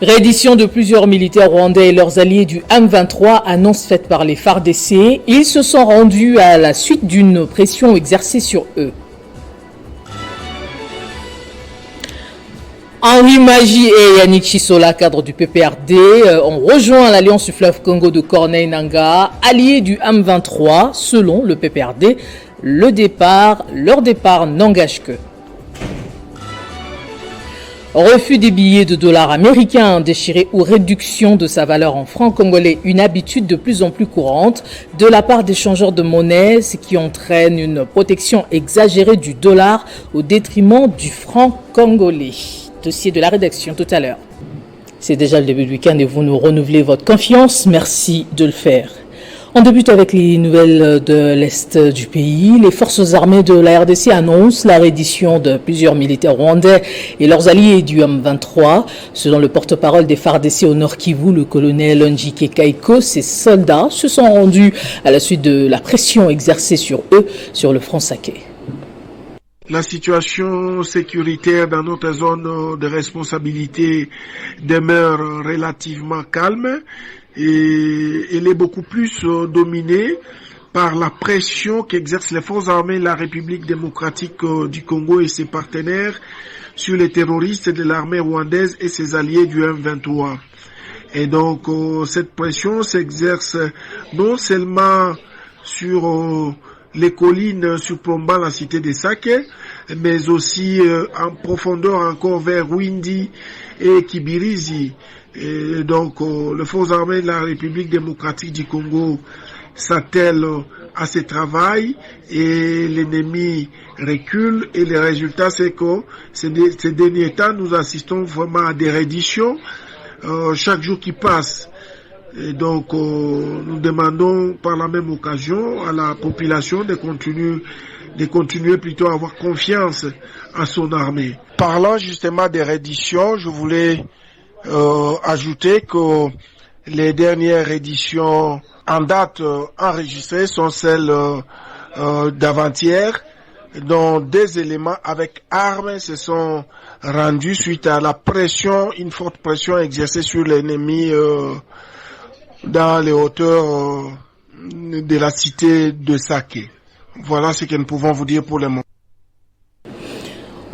Réédition de plusieurs militaires rwandais et leurs alliés du M23, annonce faite par les FARDC. Ils se sont rendus à la suite d'une pression exercée sur eux. Henri Magie et Yannick Chisola, cadre du PPRD, ont rejoint l'Alliance du fleuve Congo de Corneille Nangaa, alliés du M23. Selon le PPRD, leur départ n'engage que. Refus des billets de dollars américains déchirés ou réduction de sa valeur en francs congolais, une habitude de plus en plus courante de la part des changeurs de monnaie, ce qui entraîne une protection exagérée du dollar au détriment du franc congolais. Dossier de la rédaction tout à l'heure. C'est déjà le début du week-end et vous nous renouvelez votre confiance. Merci de le faire. On débute avec les nouvelles de l'Est du pays. Les forces armées de la RDC annoncent la reddition de plusieurs militaires rwandais et leurs alliés du M23. Selon le porte-parole des FARDC au Nord Kivu, le colonel Njike Kaiko, ces soldats se sont rendus à la suite de la pression exercée sur eux sur le front Saké. La situation sécuritaire dans notre zone de responsabilité demeure relativement calme. Et elle est beaucoup plus dominée par la pression qu'exercent les forces armées de la République démocratique du Congo et ses partenaires sur les terroristes de l'armée rwandaise et ses alliés du M23. Et donc cette pression s'exerce non seulement sur les collines surplombant la cité de Saké, mais aussi en profondeur encore vers Rwindi et Kibirizi. Et donc, les forces armées de la République démocratique du Congo s'attellent à ce travail et l'ennemi recule. Et le résultat, c'est que ces derniers temps, nous assistons vraiment à des redditions chaque jour qui passe. Et donc, nous demandons par la même occasion à la population de continuer plutôt à avoir confiance en son armée. Parlant justement des redditions, je voulais ajouter que les dernières éditions en date enregistrées sont celles d'avant-hier, dont des éléments avec armes se sont rendus suite à la pression, une forte pression exercée sur l'ennemi dans les hauteurs de la cité de Saké. Voilà ce que nous pouvons vous dire pour le moment.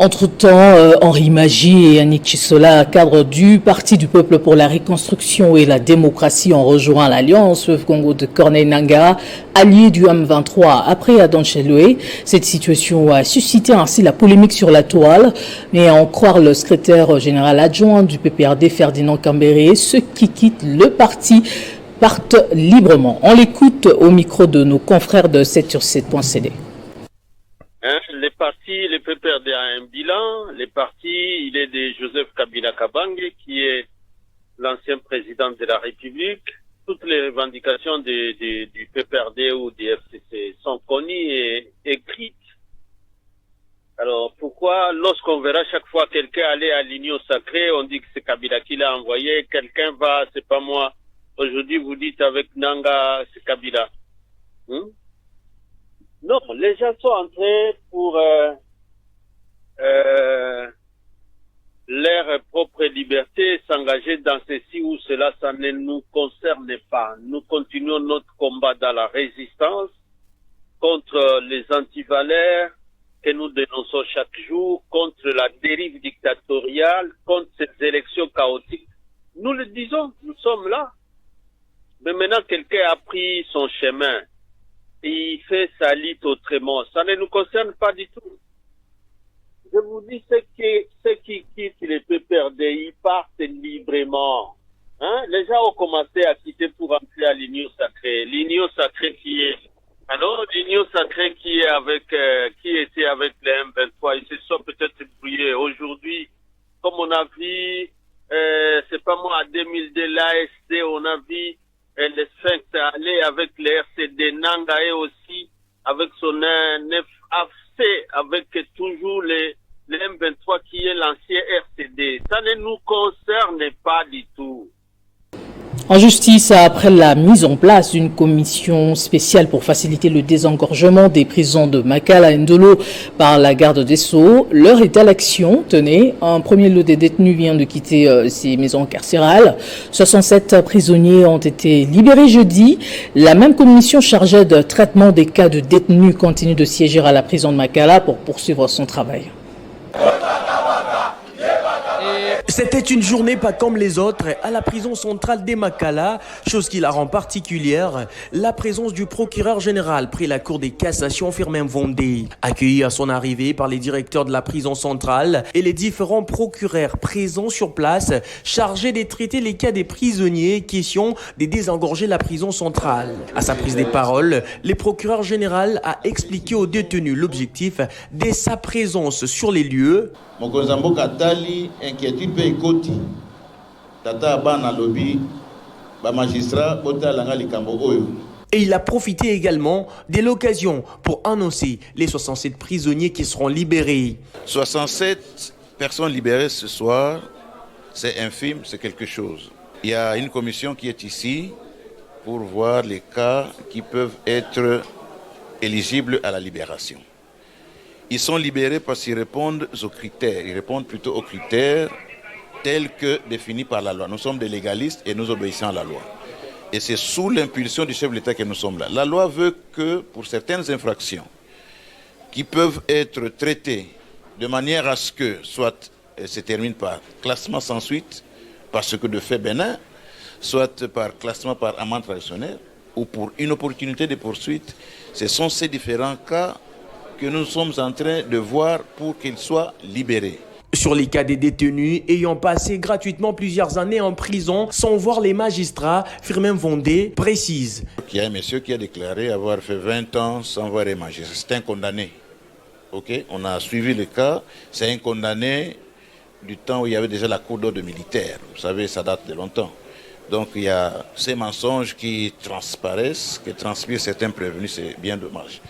Entre-temps, Henri Magie et Yannick Chisola, cadre du Parti du Peuple pour la Reconstruction et la Démocratie, ont rejoint l'Alliance Fleuve Congo de Corneille Nangaa, allié du M23 après Adan Cheloué. Cette situation a suscité ainsi la polémique sur la toile, mais à en croire le secrétaire général adjoint du PPRD, Ferdinand Kambéré, ceux qui quittent le parti partent librement. On l'écoute au micro de nos confrères de 7sur7.cd. Les partis, le PPRD a un bilan. Les partis, il est de Joseph Kabila Kabange, qui est l'ancien président de la République. Toutes les revendications du PPRD ou du FCC sont connues et écrites. Alors, pourquoi, lorsqu'on verra chaque fois quelqu'un aller à l'Union sacrée, on dit que c'est Kabila qui l'a envoyé, quelqu'un va, c'est pas moi. Aujourd'hui, vous dites avec Nanga, c'est Kabila. Non, les gens sont entrés pour leur propre liberté, s'engager dans ceci ou cela, ça ne nous concerne pas. Nous continuons notre combat dans la résistance contre les antivaleurs que nous dénonçons chaque jour, contre la dérive dictatoriale, contre ces élections chaotiques. Nous le disons, nous sommes là. Mais maintenant, quelqu'un a pris son chemin. Et il fait sa lutte autrement. Ça ne nous concerne pas du tout. Je vous dis, ceux qui quittent les PPRD, ils partent librement. Les gens ont commencé à quitter pour entrer à l'Union sacrée. L'Union sacrée qui est, alors, l'Union sacrée qui est qui était avec les M23, ils se sont peut-être brouillés. Aujourd'hui, comme on a vu, c'est pas moi, en 2002, l'ASD, on a vu, le Sphinx aller avec les RCD, Nangae aussi, avec son FAC, avec toujours les M23 qui est l'ancien RCD. Ça ne nous concerne pas du tout. En justice, après la mise en place d'une commission spéciale pour faciliter le désengorgement des prisons de Makala et Ndolo par la garde des Sceaux, l'heure est à l'action. Tenez, un premier lot des détenus vient de quitter ces maisons carcérales. 67 prisonniers ont été libérés jeudi. La même commission chargée de traitement des cas de détenus continue de siéger à la prison de Makala pour poursuivre son travail. C'était une journée pas comme les autres à la prison centrale des Makala, chose qui la rend particulière, la présence du procureur général près la cour des cassations Firmin Vondé. Accueilli à son arrivée par les directeurs de la prison centrale et les différents procureurs présents sur place, chargés de traiter les cas des prisonniers, question de désengorger la prison centrale. À sa prise de parole, le procureur général a expliqué aux détenus l'objectif de sa présence sur les lieux. Mokonzambo Katali, inquiétude pe ikoti. Tata bana lobby, ba magistrat bota langa likambo oyo. Et il a profité également de l'occasion pour annoncer les 67 prisonniers qui seront libérés. 67 personnes libérées ce soir, c'est infime, c'est quelque chose. Il y a une commission qui est ici pour voir les cas qui peuvent être éligibles à la libération. Ils sont libérés parce qu'ils répondent aux critères. Ils répondent plutôt aux critères tels que définis par la loi. Nous sommes des légalistes et nous obéissons à la loi. Et c'est sous l'impulsion du chef de l'État que nous sommes là. La loi veut que pour certaines infractions qui peuvent être traitées de manière à ce que soit se termine par classement sans suite, parce que de fait bénin, soit par classement par amende traditionnelle ou pour une opportunité de poursuite, ce sont ces différents cas que nous sommes en train de voir pour qu'ils soient libérés. Sur les cas des détenus ayant passé gratuitement plusieurs années en prison sans voir les magistrats, Firmin Vondé précise. Il y a un monsieur qui a déclaré avoir fait 20 ans sans voir les magistrats. C'est un condamné. Okay? On a suivi le cas. C'est un condamné du temps où il y avait déjà la cour d'ordre militaire. Vous savez, ça date de longtemps. Donc il y a ces mensonges qui transparaissent, qui transpirent certains prévenus, c'est bien dommage.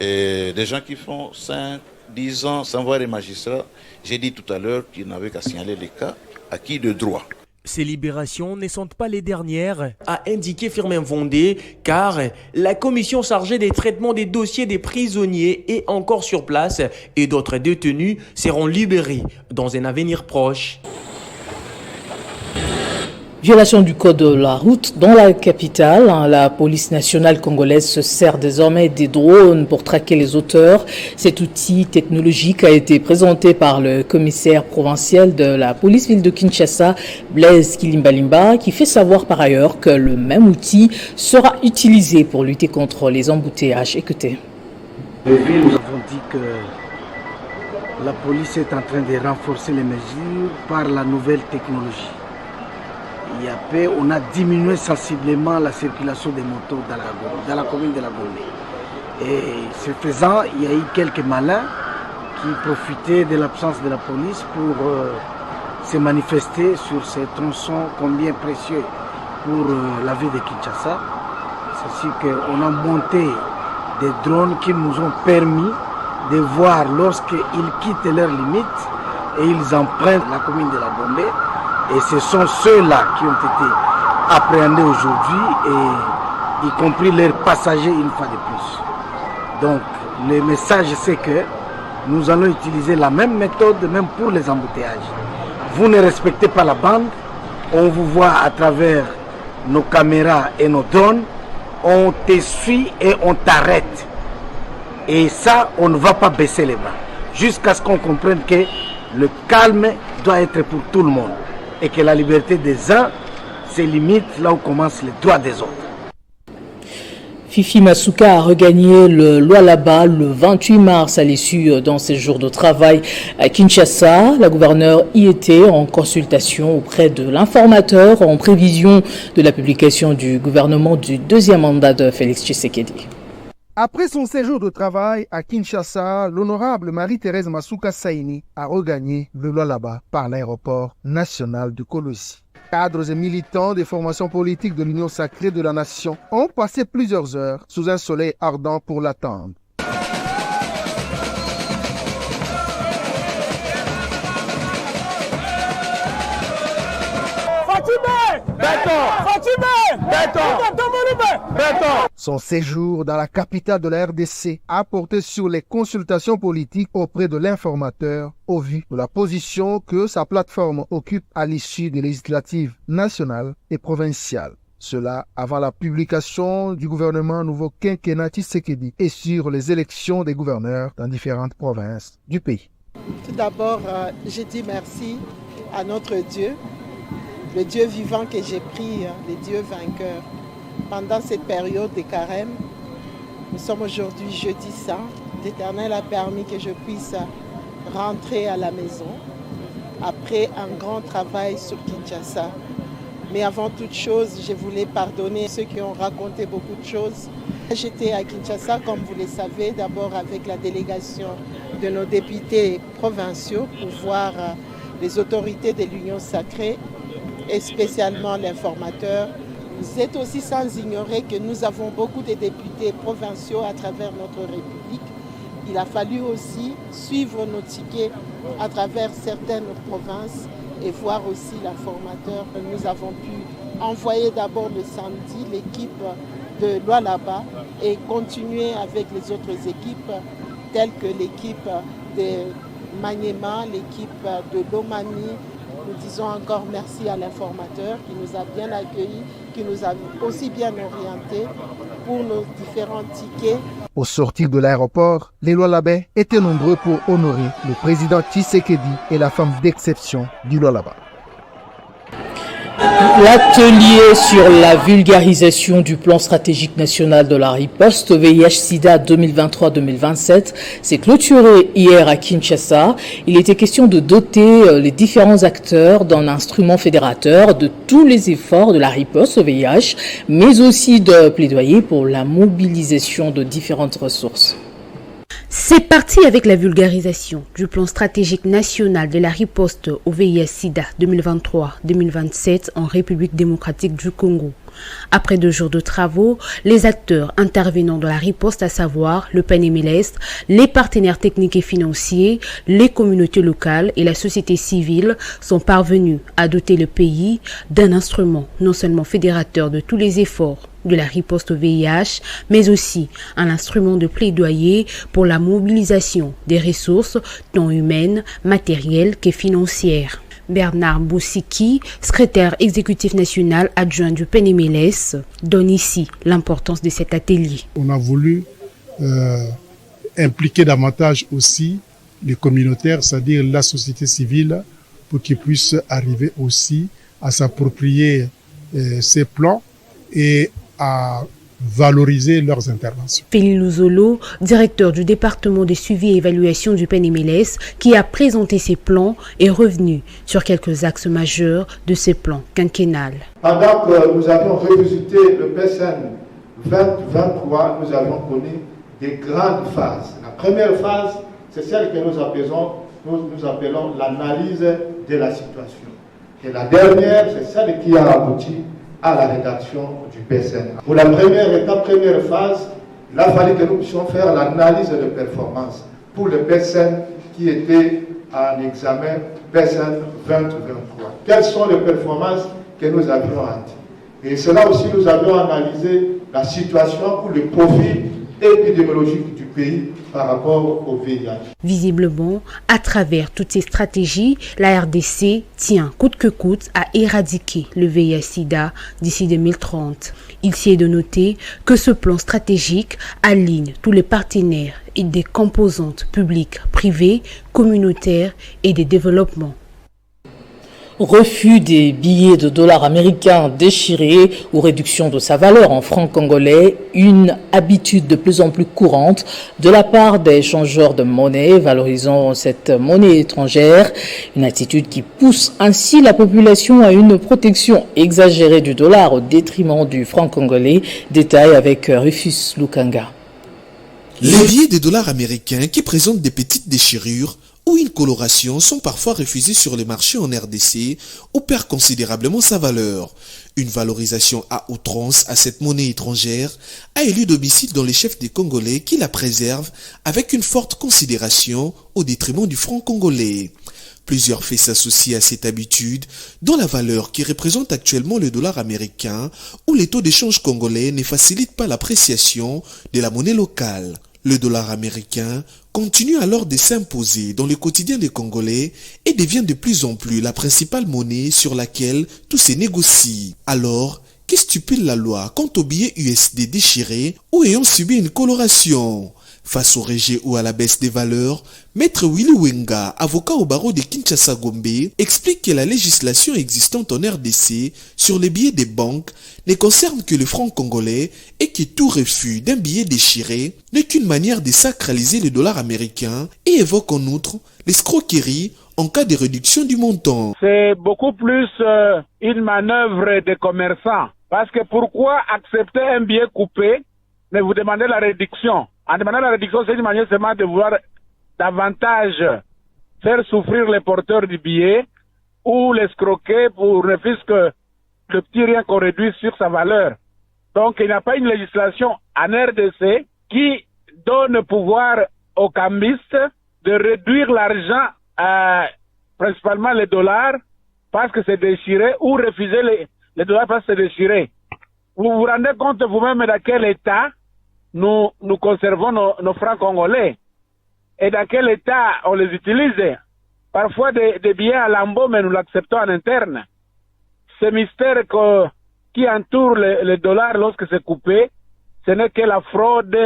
Et des gens qui font 5, 10 ans sans voir les magistrats, j'ai dit tout à l'heure qu'ils n'avaient qu'à signaler les cas acquis de droit. Ces libérations ne sont pas les dernières, a indiqué Firmin Vondé, car la commission chargée des traitements des dossiers des prisonniers est encore sur place et d'autres détenus seront libérés dans un avenir proche. Violation du code de la route dans la capitale. La police nationale congolaise se sert désormais des drones pour traquer les auteurs. Cet outil technologique a été présenté par le commissaire provincial de la police ville de Kinshasa, Blaise Kilimbalimba, qui fait savoir par ailleurs que le même outil sera utilisé pour lutter contre les embouteillages. Écoutez. Nous avons dit que la police est en train de renforcer les mesures par la nouvelle technologie. Il y a peu, on a diminué sensiblement la circulation des motos dans la commune de la Gombe. Et ce faisant, il y a eu quelques malins qui profitaient de l'absence de la police pour se manifester sur ces tronçons combien précieux pour la ville de Kinshasa. C'est-à-dire qu'on a monté des drones qui nous ont permis de voir lorsqu'ils quittent leurs limites et ils empruntent la commune de la Gombe. Et ce sont ceux-là qui ont été appréhendés aujourd'hui, et y compris leurs passagers une fois de plus. Donc le message c'est que nous allons utiliser la même méthode même pour les embouteillages. Vous ne respectez pas la bande, on vous voit à travers nos caméras et nos drones, on te suit et on t'arrête. Et ça, on ne va pas baisser les bras, jusqu'à ce qu'on comprenne que le calme doit être pour tout le monde. Et que la liberté des uns se limite là où commencent les droits des autres. Fifi Masuka a regagné le Lualaba le 28 mars à l'issue d'un séjour de travail à Kinshasa. La gouverneure y était en consultation auprès de l'informateur en prévision de la publication du gouvernement du deuxième mandat de Félix Tshisekedi. Après son séjour de travail à Kinshasa, l'honorable Marie-Thérèse Masuka Saini a regagné le Lualaba par l'aéroport national de Kolwezi. Cadres et militants des formations politiques de l'Union sacrée de la nation ont passé plusieurs heures sous un soleil ardent pour l'attendre. Son séjour dans la capitale de la RDC a porté sur les consultations politiques auprès de l'informateur au vu de la position que sa plateforme occupe à l'issue des législatives nationales et provinciales. Cela avant la publication du gouvernement nouveau quinquennat Tshisekedi et sur les élections des gouverneurs dans différentes provinces du pays. Tout d'abord, je dis merci à notre Dieu, le Dieu vivant que j'ai pris, le Dieu vainqueur. Pendant cette période de carême, nous sommes aujourd'hui jeudi saint. L'Éternel a permis que je puisse rentrer à la maison après un grand travail sur Kinshasa. Mais avant toute chose, je voulais pardonner ceux qui ont raconté beaucoup de choses. J'étais à Kinshasa, comme vous le savez, d'abord avec la délégation de nos députés provinciaux pour voir les autorités de l'Union sacrée et spécialement l'informateur. Vous êtes aussi sans ignorer que nous avons beaucoup de députés provinciaux à travers notre République. Il a fallu aussi suivre nos tickets à travers certaines provinces et voir aussi l'informateur. Nous avons pu envoyer d'abord le samedi l'équipe de Lualaba et continuer avec les autres équipes telles que l'équipe de Maniema, l'équipe de Lomami. Nous disons encore merci à l'informateur qui nous a bien accueillis, qui nous a aussi bien orientés pour nos différents tickets. Au sortir de l'aéroport, les Lualabais étaient nombreux pour honorer le président Tshisekedi et la femme d'exception du Lualaba. L'atelier sur la vulgarisation du plan stratégique national de la riposte VIH-Sida 2023-2027 s'est clôturé hier à Kinshasa. Il était question de doter les différents acteurs d'un instrument fédérateur de tous les efforts de la riposte au VIH, mais aussi de plaidoyer pour la mobilisation de différentes ressources. C'est parti avec la vulgarisation du plan stratégique national de la riposte au VIH-Sida 2023-2027 en République démocratique du Congo. Après 2 jours de travaux, les acteurs intervenant dans la riposte, à savoir le PNMLS, les partenaires techniques et financiers, les communautés locales et la société civile sont parvenus à doter le pays d'un instrument non seulement fédérateur de tous les efforts de la riposte au VIH, mais aussi un instrument de plaidoyer pour la mobilisation des ressources tant humaines, matérielles que financières. Bernard Boussiki, secrétaire exécutif national adjoint du PNMLS, donne ici l'importance de cet atelier. On a voulu impliquer davantage aussi les communautaires, c'est-à-dire la société civile, pour qu'ils puissent arriver aussi à s'approprier ces plans et à valoriser leurs interventions. Félix Louzolo, directeur du département de suivi et évaluation du PNMLS, qui a présenté ses plans, est revenu sur quelques axes majeurs de ces plans quinquennales. Pendant que nous avions revisité le PSN 2023, nous avions connu des grandes phases. La première phase, c'est celle que nous appelons l'analyse de la situation. Et la dernière, c'est celle qui a abouti à la rédaction du PSN. Pour la première étape, première phase, il a fallu que nous puissions faire l'analyse de performance pour le PSN qui était en examen PSN 2023. Quelles sont les performances que nous avions hâte? Et cela aussi, nous avions analysé la situation pour le profil épidémiologique du pays par rapport au VIH. Visiblement, à travers toutes ces stratégies, la RDC tient coûte que coûte à éradiquer le VIH-Sida d'ici 2030. Il s'y est de noter que ce plan stratégique aligne tous les partenaires et des composantes publiques, privées, communautaires et des développements. Refus des billets de dollars américains déchirés ou réduction de sa valeur en francs congolais, une habitude de plus en plus courante de la part des changeurs de monnaie valorisant cette monnaie étrangère, une attitude qui pousse ainsi la population à une protection exagérée du dollar au détriment du franc congolais. Détail avec Rufus Lukanga. Les billets de dollars américains qui présentent des petites déchirures ou une coloration sont parfois refusés sur les marchés en RDC ou perdent considérablement sa valeur. Une valorisation à outrance à cette monnaie étrangère a élu domicile dans les chefs des Congolais qui la préservent avec une forte considération au détriment du franc congolais. Plusieurs faits s'associent à cette habitude, dont la valeur qui représente actuellement le dollar américain, où les taux d'échange congolais ne facilitent pas l'appréciation de la monnaie locale. Le dollar américain continue alors de s'imposer dans le quotidien des Congolais et devient de plus en plus la principale monnaie sur laquelle tout se négocie. Alors, qui stipule la loi quant aux billets USD déchirés ou ayant subi une coloration? Face au rejet ou à la baisse des valeurs, Maître Willy Wenga, avocat au barreau de Kinshasa-Gombe, explique que la législation existante en RDC sur les billets des banques ne concerne que le franc congolais et que tout refus d'un billet déchiré n'est qu'une manière de sacraliser le dollar américain et évoque en outre l'escroquerie en cas de réduction du montant. C'est beaucoup plus une manœuvre des commerçants. Parce que pourquoi accepter un billet coupé, mais vous demandez la réduction? En demandant la réduction, c'est une manière seulement de vouloir davantage faire souffrir les porteurs du billet ou l'escroquer pour ne fût-ce que le petit rien qu'on réduit sur sa valeur. Donc, il n'y a pas une législation en RDC qui donne pouvoir aux cambistes de réduire l'argent, principalement les dollars, parce que c'est déchiré, ou refuser les dollars parce que c'est déchiré. Vous vous rendez compte vous-même dans quel état nous conservons nos francs congolais et dans quel état on les utilise. Parfois des billets à lambeaux, mais nous l'acceptons en interne. Ce mystère qui entoure le dollar lorsque c'est coupé, ce n'est que la fraude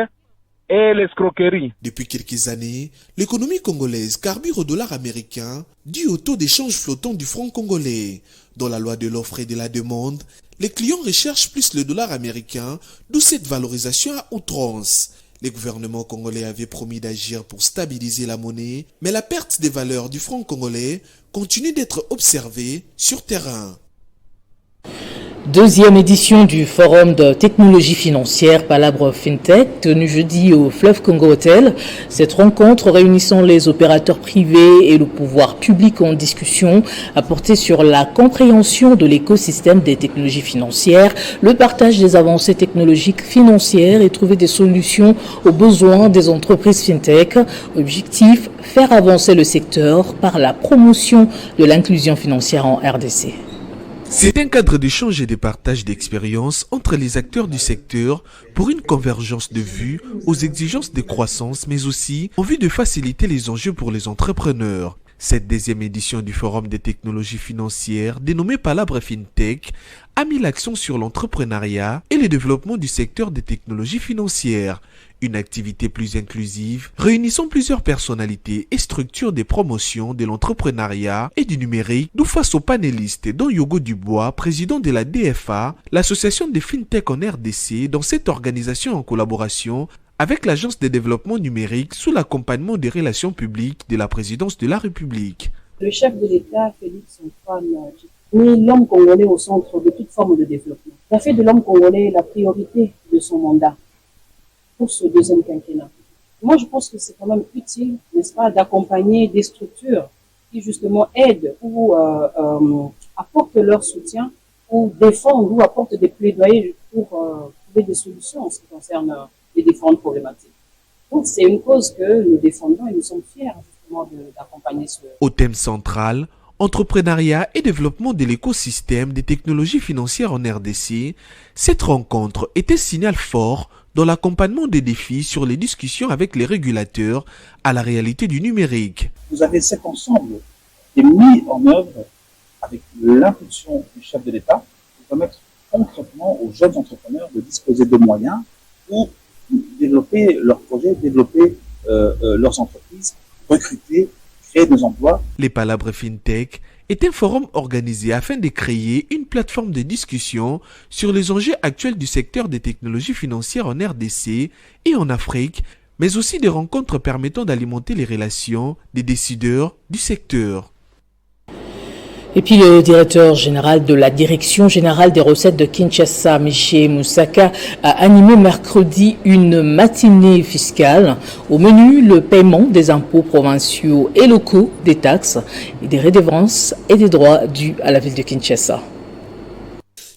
et l'escroquerie. Depuis quelques années, l'économie congolaise carbure au dollar américain dû au taux d'échange flottant du franc congolais. Dans la loi de l'offre et de la demande, les clients recherchent plus le dollar américain, d'où cette valorisation à outrance. Les gouvernements congolais avaient promis d'agir pour stabiliser la monnaie, mais la perte des valeurs du franc congolais continue d'être observée sur terrain. Deuxième édition du Forum de technologie financière Palabre FinTech, tenu jeudi au Fleuve Congo Hotel. Cette rencontre réunissant les opérateurs privés et le pouvoir public en discussion a porté sur la compréhension de l'écosystème des technologies financières, le partage des avancées technologiques financières et trouver des solutions aux besoins des entreprises FinTech. Objectif, faire avancer le secteur par la promotion de l'inclusion financière en RDC. C'est un cadre d'échange et de partage d'expériences entre les acteurs du secteur pour une convergence de vues aux exigences de croissance, mais aussi en vue de faciliter les enjeux pour les entrepreneurs. Cette deuxième édition du Forum des technologies financières, dénommée Palabre FinTech, a mis l'accent sur l'entrepreneuriat et le développement du secteur des technologies financières. Une activité plus inclusive, réunissant plusieurs personnalités et structures de promotion de l'entrepreneuriat et du numérique, d'où face aux panélistes dont Yogo Dubois, président de la DFA, l'association des FinTech en RDC, dans cette organisation en collaboration avec l'Agence de développement numérique sous l'accompagnement des relations publiques de la présidence de la République. Le chef de l'État, Félix Antoine, mit l'homme congolais au centre de toute forme de développement. Il a fait de l'homme congolais la priorité de son mandat pour ce deuxième quinquennat. Moi, je pense que c'est quand même utile, n'est-ce pas, d'accompagner des structures qui justement aident ou apportent leur soutien ou défendent ou apportent des plaidoyers pour trouver des solutions en ce qui concerne les différentes problématiques. Donc, c'est une cause que nous défendons et nous sommes fiers justement d'accompagner ce... Au thème central, entrepreneuriat et développement de l'écosystème des technologies financières en RDC, cette rencontre était un signal fort dans l'accompagnement des défis sur les discussions avec les régulateurs à la réalité du numérique. Vous avez cet ensemble qui est mis en œuvre avec l'impulsion du chef de l'État pour permettre concrètement aux jeunes entrepreneurs de disposer de moyens pour développer leurs projets, développer leurs entreprises, recruter, créer des emplois. Les Palabres FinTech est un forum organisé afin de créer une plateforme de discussion sur les enjeux actuels du secteur des technologies financières en RDC et en Afrique, mais aussi des rencontres permettant d'alimenter les relations des décideurs du secteur. Et puis le directeur général de la Direction générale des recettes de Kinshasa, Miché Moussaka, a animé mercredi une matinée fiscale. Au menu, le paiement des impôts provinciaux et locaux, des taxes et des redevances et des droits dus à la ville de Kinshasa.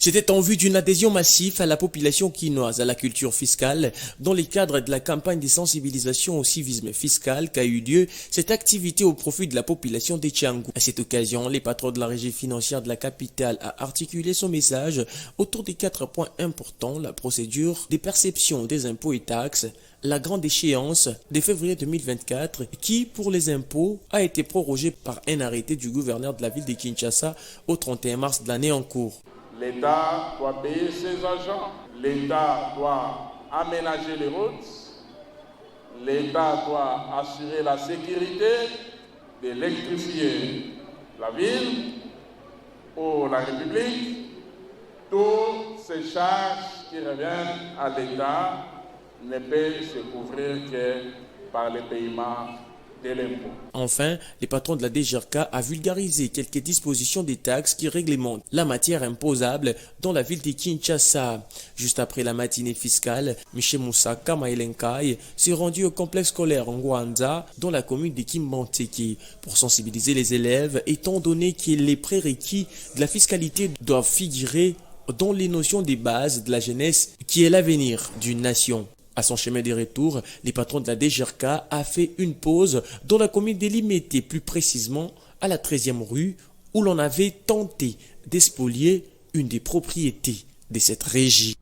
C'était en vue d'une adhésion massive à la population quinoise à la culture fiscale dans le cadre de la campagne de sensibilisation au civisme fiscal qu'a eu lieu cette activité au profit de la population des Tchangou. À cette occasion, les patrons de la régie financière de la capitale a articulé son message autour des 4 points importants: la procédure des perceptions des impôts et taxes, la grande échéance de février 2024 qui, pour les impôts, a été prorogée par un arrêté du gouverneur de la ville de Kinshasa au 31 mars de l'année en cours. L'État doit payer ses agents, l'État doit aménager les routes, l'État doit assurer la sécurité, d'électrifier la ville ou la République. Toutes ces charges qui reviennent à l'État ne peuvent se couvrir que par le paiement de l'impôt. Enfin, les patrons de la DGRK a vulgarisé quelques dispositions des taxes qui réglementent la matière imposable dans la ville de Kinshasa. Juste après la matinée fiscale, Michel Moussa Kamaelenkai s'est rendu au complexe scolaire Ngwanza dans la commune de Kimbanteke pour sensibiliser les élèves, étant donné que les prérequis de la fiscalité doivent figurer dans les notions des bases de la jeunesse qui est l'avenir d'une nation. À son chemin de retour, les patrons de la DGRK a fait une pause dans la commune de Limete, plus précisément à la 13e rue, où l'on avait tenté d'espolier une des propriétés de cette régie.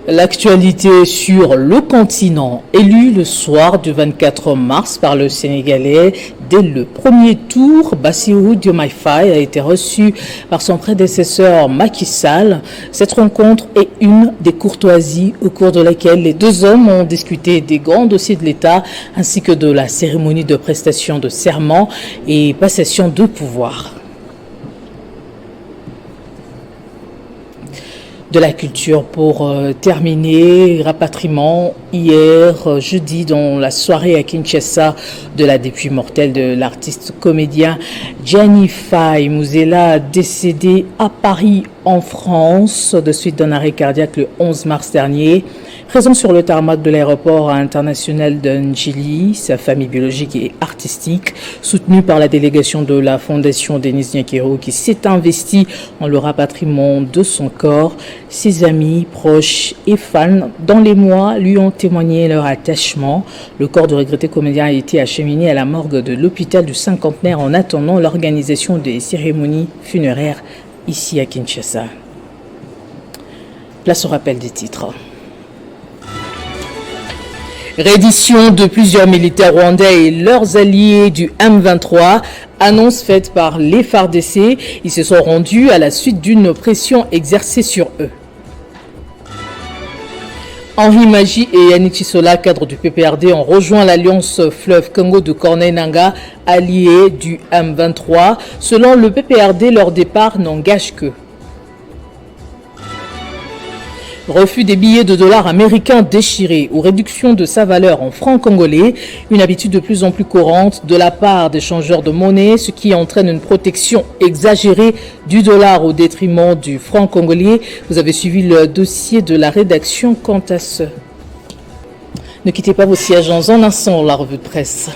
L'actualité sur le continent, élu le soir du 24 mars par le Sénégalais dès le premier tour, Bassirou Diomaye Faye a été reçu par son prédécesseur Macky Sall. Cette rencontre est une des courtoisies au cours de laquelle les deux hommes ont discuté des grands dossiers de l'État ainsi que de la cérémonie de prestation de serment et passation de pouvoir. De la culture pour terminer, rapatriement hier jeudi dans la soirée à Kinshasa de la dépouille mortelle de l'artiste comédien Gianni Faye Mouzela, décédé à Paris en France de suite d'un arrêt cardiaque le 11 mars dernier. Présent sur le tarmac de l'aéroport international de Njili, sa famille biologique et artistique, soutenue par la délégation de la Fondation Denis Nyakero qui s'est investie en le rapatriement de son corps, ses amis, proches et fans, dans les mois, lui ont témoigné leur attachement. Le corps du regretté comédien a été acheminé à la morgue de l'hôpital du Cinquantenaire en attendant l'organisation des cérémonies funéraires ici à Kinshasa. Place au rappel des titres. Reddition de plusieurs militaires rwandais et leurs alliés du M23, annonce faite par les FARDC. Ils se sont rendus à la suite d'une pression exercée sur eux. Henri Magie et Yannick Chisola, cadres du PPRD, ont rejoint l'Alliance Fleuve Congo de Corneille Nangaa, alliés du M23. Selon le PPRD, leur départ n'engage qu'eux. Refus des billets de dollars américains déchirés ou réduction de sa valeur en francs congolais, une habitude de plus en plus courante de la part des changeurs de monnaie, ce qui entraîne une protection exagérée du dollar au détriment du franc congolais. Vous avez suivi le dossier de la rédaction quant à ce. Ne quittez pas vos sièges dans un instant, la revue de presse.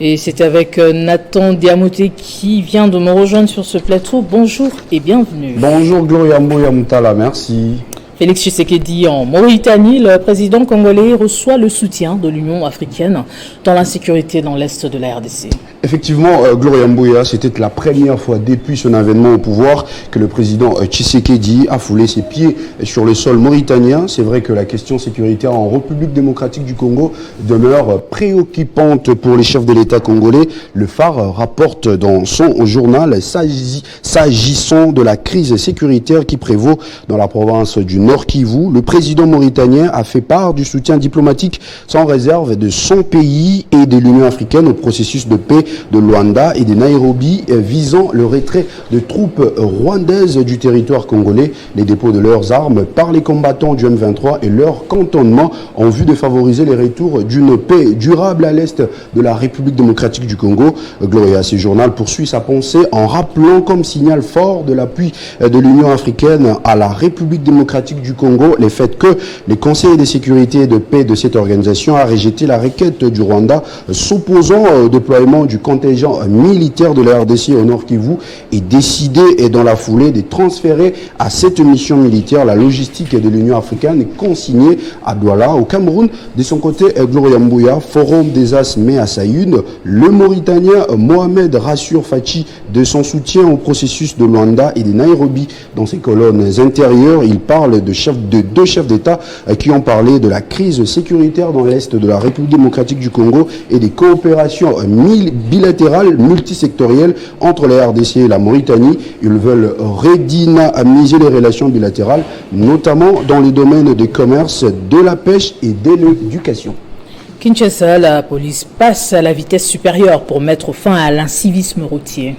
Et c'est avec Nathan Diamoté qui vient de me rejoindre sur ce plateau. Bonjour et bienvenue. Bonjour Gloria Mboya Moutala, merci. Félix Tshisekedi en Mauritanie, le président congolais reçoit le soutien de l'Union africaine dans l'insécurité dans l'est de la RDC. Effectivement, Gloria Mboya, c'était la première fois depuis son avènement au pouvoir que le président Tshisekedi a foulé ses pieds sur le sol mauritanien. C'est vrai que la question sécuritaire en République démocratique du Congo demeure préoccupante pour les chefs de l'État congolais. Le Phare rapporte dans son journal s'agissant de la crise sécuritaire qui prévaut dans la province du Nord Nord Kivu, le président mauritanien a fait part du soutien diplomatique sans réserve de son pays et de l'Union africaine au processus de paix de Luanda et de Nairobi visant le retrait de troupes rwandaises du territoire congolais, les dépôts de leurs armes par les combattants du M23 et leur cantonnement en vue de favoriser les retours d'une paix durable à l'est de la République démocratique du Congo. Gloria, ce journal poursuit sa pensée en rappelant comme signal fort de l'appui de l'Union africaine à la République démocratique du Congo les faits que les conseils de sécurité et de paix de cette organisation a rejeté la requête du Rwanda s'opposant au déploiement du contingent militaire de la RDC au Nord Kivu et décidé dans la foulée de transférer à cette mission militaire la logistique de l'Union africaine consignée à Douala au Cameroun. De son côté, Gloria Mbouya, Forum des As met à sa une le Mauritanien Mohamed rassure Fachi de son soutien au processus de Luanda et de Nairobi. Dans ses colonnes intérieures, il parle de deux chefs d'État qui ont parlé de la crise sécuritaire dans l'Est de la République démocratique du Congo et des coopérations bilatérales multisectorielles entre la RDC et la Mauritanie. Ils veulent redynamiser les relations bilatérales, notamment dans les domaines du commerce, de la pêche et de l'éducation. Kinshasa, la police passe à la vitesse supérieure pour mettre fin à l'incivisme routier.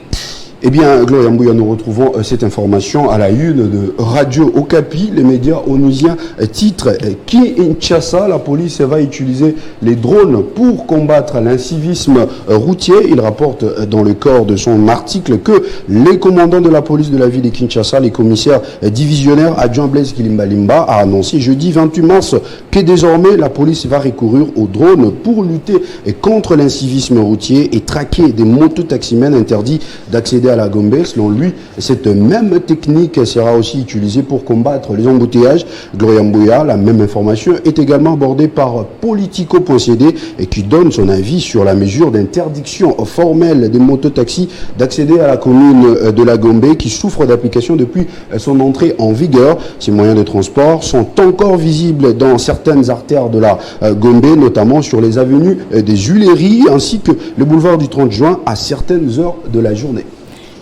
Eh bien, Gloria Mbouya, nous retrouvons cette information à la une de Radio Okapi. Les médias onusiens titrent Kinshasa, la police va utiliser les drones pour combattre l'incivisme routier. Il rapporte dans le corps de son article que les commandants de la police de la ville de Kinshasa, les commissaires divisionnaires adjoint Blaise Kilimbalimba, a annoncé jeudi 28 mars que désormais la police va recourir aux drones pour lutter contre l'incivisme routier et traquer des mototaximens interdits d'accéder à la Gombe. Selon lui, cette même technique sera aussi utilisée pour combattre les embouteillages. Gloria Mbouya, la même information est également abordée par Politico.cd et qui donne son avis sur la mesure d'interdiction formelle des mototaxis d'accéder à la commune de la Gombe qui souffre d'application depuis son entrée en vigueur. Ces moyens de transport sont encore visibles dans certaines artères de la Gombe, notamment sur les avenues des Huileries ainsi que le boulevard du 30 juin à certaines heures de la journée.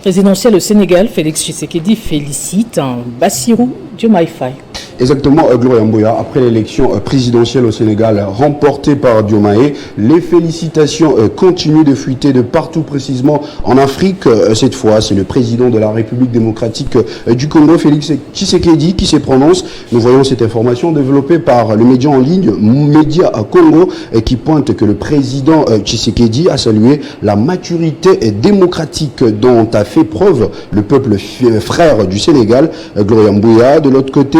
Présidentiel au Sénégal, Félix Tshisekedi félicite Bassirou Diomaye Faye. Exactement, Gloria Mbouya, après l'élection présidentielle au Sénégal remportée par Diomaye, les félicitations continuent de fuiter de partout, précisément en Afrique. Cette fois, c'est le président de la République démocratique du Congo, Félix Tshisekedi, qui se prononce. Nous voyons cette information développée par le média en ligne Média Congo qui pointe que le président Tshisekedi a salué la maturité démocratique dont a fait preuve le peuple frère du Sénégal. Gloria Mbouya, de l'autre côté,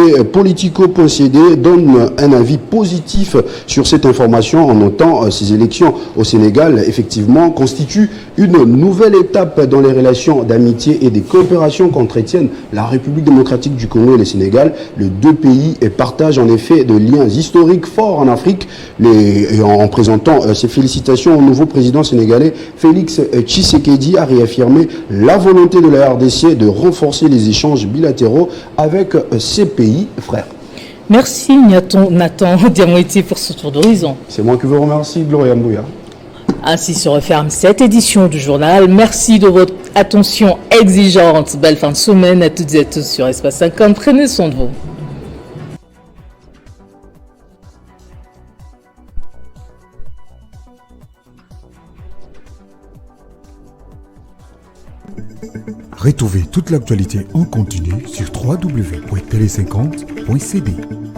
Politico.cd donne un avis positif sur cette information en notant ces élections au Sénégal effectivement constituent une nouvelle étape dans les relations d'amitié et de coopération qu'entretiennent la République démocratique du Congo et le Sénégal. Les deux pays partagent en effet de liens historiques forts en Afrique. En présentant ses félicitations au nouveau président sénégalais, Félix Tshisekedi a réaffirmé la volonté de la RDC de renforcer les échanges bilatéraux avec ces pays frères. Merci Nathan Diamoiti pour ce tour d'horizon. C'est moi qui vous remercie, Gloria Mbouya. Ainsi se referme cette édition du journal. Merci de votre attention exigeante. Belle fin de semaine à toutes et à tous sur Espace 50. Prenez soin de vous. Retrouvez toute l'actualité en continu sur www.tele50.cd.